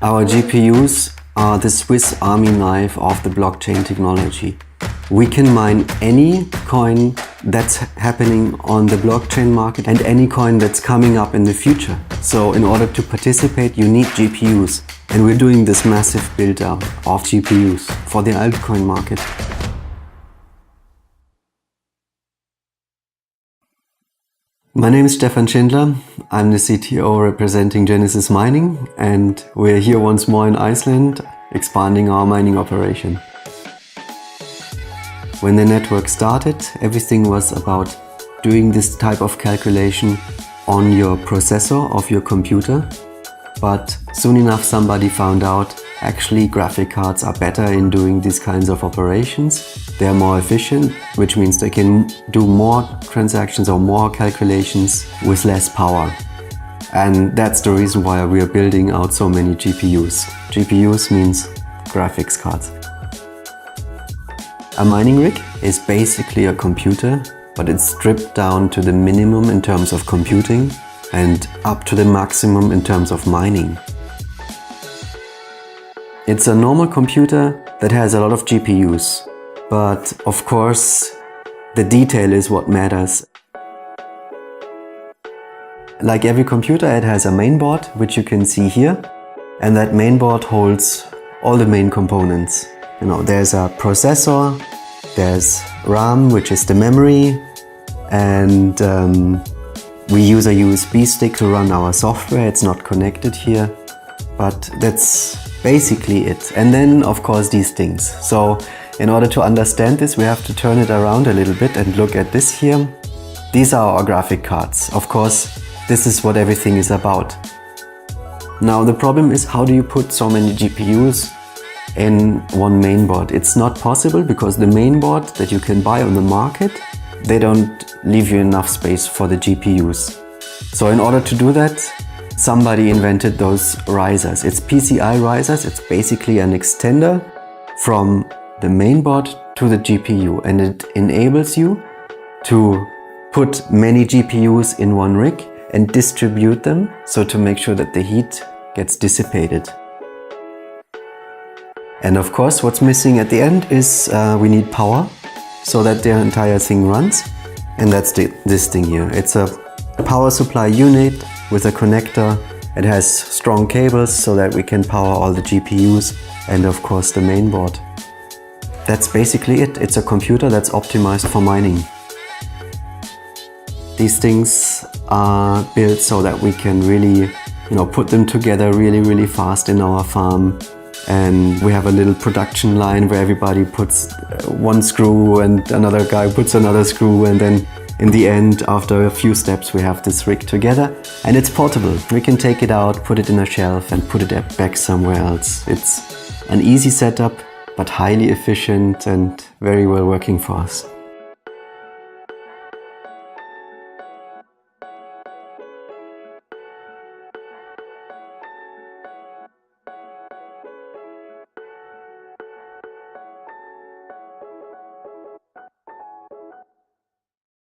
Our GPUs are the Swiss Army knife of the blockchain technology. We can mine any coin that's happening on the blockchain market and any coin that's coming up in the future. So in order to participate, you need GPUs. And we're doing this massive build-up of GPUs for the altcoin market. My name is Stefan Schindler. I'm the CTO representing Genesis Mining, and we're here once more in Iceland, expanding our mining operation. When the network started, everything was about doing this type of calculation on your processor of your computer. But soon enough somebody found out actually graphic cards are better in doing these kinds of operations. They're more efficient, which means they can do more transactions or more calculations with less power. And that's the reason why we are building out so many GPUs. GPUs means graphics cards. A mining rig is basically a computer, but it's stripped down to the minimum in terms of computing and up to the maximum in terms of mining. It's a normal computer that has a lot of GPUs, but of course the detail is what matters. Like every computer, it has a mainboard, which you can see here, and that mainboard holds all the main components. There's a processor, there's RAM, which is the memory, and we use a USB stick to run our software. It's not connected here, but that's basically it. And then, of course, these things. So in order to understand this, we have to turn it around a little bit and look at this here. These are our graphic cards. Of course, this is what everything is about. Now, the problem is, how do you put so many GPUs in one mainboard? It's not possible because the mainboard that you can buy on the market, they don't leave you enough space for the GPUs. So in order to do that, somebody invented those risers. It's PCI risers. It's basically an extender from the mainboard to the GPU, and it enables you to put many GPUs in one rig and distribute them, so to make sure that the heat gets dissipated. And of course, what's missing at the end is we need power so that the entire thing runs. And that's this thing here. It's a power supply unit with a connector. It has strong cables so that we can power all the GPUs and of course the mainboard. That's basically it. It's a computer that's optimized for mining. These things are built so that we can really, put them together really fast in our farm. And we have a little production line where everybody puts one screw and another guy puts another screw, and then in the end, after a few steps, we have this rig together, and it's portable. We can take it out, put it in a shelf and put it back somewhere else. It's an easy setup, but highly efficient and very well working for us.